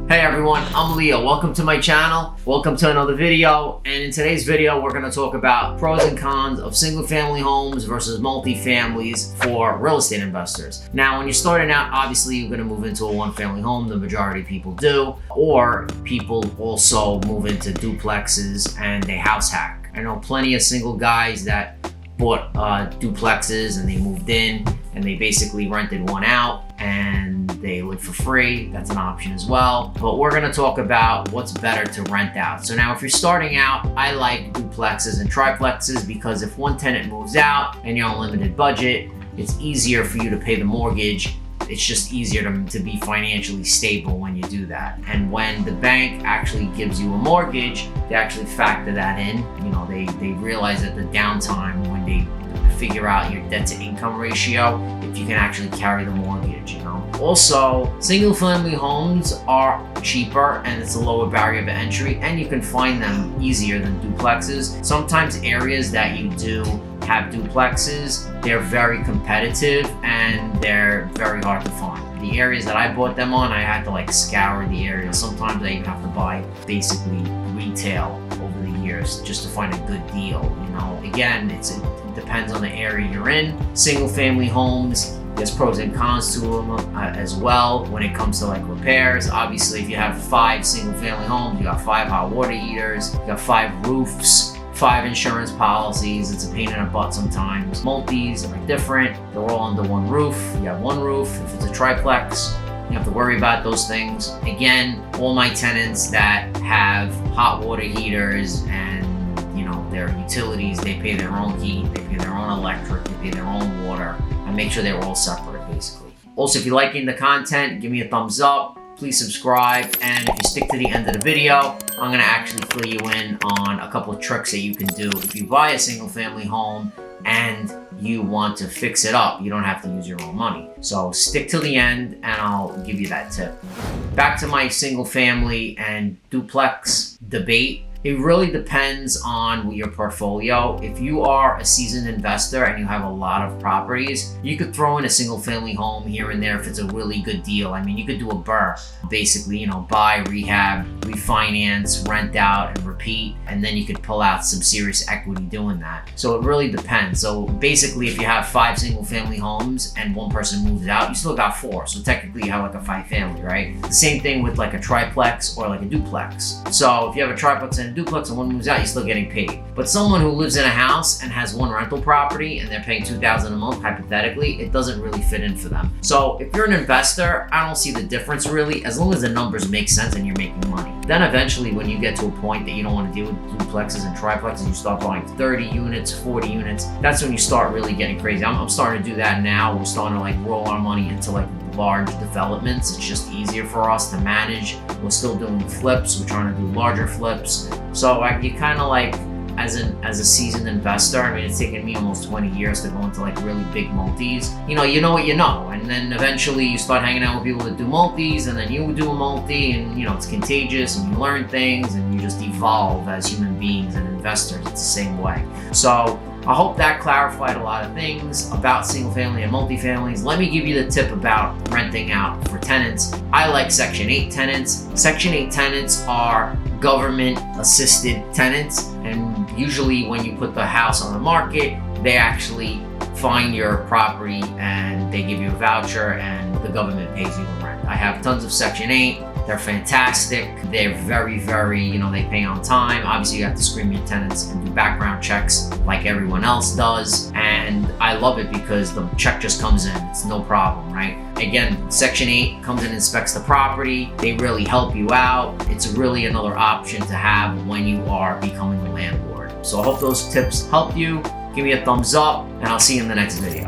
Hey everyone, I'm Leo. Welcome to my channel. Welcome to another video. And in today's video, we're going to talk about pros and cons of single family homes versus multi-families for real estate investors. Now, when you're starting out, obviously you're going to move into a one-family home. The majority of people do. Or people also move into duplexes and they house hack. I know plenty of single guys that bought duplexes and they moved in and they basically rented one out and they live for free. That's an option as well. But we're gonna talk about what's better to rent out. So now if you're starting out, I like duplexes and triplexes because if one tenant moves out and you're on a limited budget, it's easier for you to pay the mortgage. It's just easier to be financially stable when you do that. And when the bank actually gives you a mortgage, they actually factor that in. You know, they realize that the downtime when they figure out your debt to income ratio, if you can actually carry the mortgage, you know. Also, single family homes are cheaper and it's a lower barrier of entry and you can find them easier than duplexes. Sometimes areas that you do have duplexes, they're very competitive and they're very hard to find. The areas that I bought them on, I had to like scour the area. Sometimes I even have to buy basically retail over the years just to find a good deal, you know. Again, it depends on the area you're in. Single family homes, there's pros and cons to them as well when it comes to like repairs. Obviously, if you have 5 single family homes, you got 5 hot water heaters, you got 5 roofs, 5 insurance policies. It's a pain in the butt sometimes. Multis are different. They're all under one roof. You have one roof. If it's a triplex, you have to worry about those things. Again, all my tenants that have hot water heaters and their utilities, they pay their own heat, they pay their own electric, they pay their own water. I make sure they're all separate basically. Also, if you're liking the content, give me a thumbs up. Please subscribe, and if you stick to the end of the video, I'm gonna actually fill you in on a couple of tricks that you can do if you buy a single family home and you want to fix it up. You don't have to use your own money. So stick till the end and I'll give you that tip. Back to my single family and duplex debate. It really depends on your portfolio. If you are a seasoned investor and you have a lot of properties, you could throw in a single family home here and there if it's a really good deal. I mean, you could do a BRRR, basically, buy, rehab, refinance, rent out, and repeat, and then you could pull out some serious equity doing that. So it really depends. So basically, if you have 5 single family homes and one person moves out, you still got 4. So technically you have like a 5 family, right? The same thing with like a triplex or like a duplex. So if you have a triplex and a duplex and one moves out, you're still getting paid. But someone who lives in a house and has one rental property and they're paying $2,000 a month, hypothetically, it doesn't really fit in for them. So if you're an investor, I don't see the difference really, as long as the numbers make sense and you're making money. Then eventually when you get to a point that you don't want to deal with duplexes and triplexes, you start buying 30 units, 40 units, that's when you start really getting crazy. I'm starting to do that now. We're starting to like roll our money into like large developments. It's just easier for us to manage. We're still doing flips. We're trying to do larger flips. So you kind of like, as a seasoned investor, I mean, it's taken me almost 20 years to go into like really big multis. You know what you know, and then eventually you start hanging out with people that do multis, and then you do a multi, and it's contagious, and you learn things, and you just evolve as human beings and investors. It's the same way. So I hope that clarified a lot of things about single family and multifamilies. Let me give you the tip about renting out for tenants. I like Section 8 tenants. Section 8 tenants are government assisted tenants, and usually when you put the house on the market, they actually find your property and they give you a voucher and the government pays you the rent. I have tons of Section 8. They're fantastic. They're very, very, they pay on time. Obviously, you have to screen your tenants and do background checks like everyone else does. And I love it because the check just comes in. It's no problem, right? Again, Section 8 comes and inspects the property. They really help you out. It's really another option to have when you are becoming a landlord. So I hope those tips help you. Give me a thumbs up and I'll see you in the next video.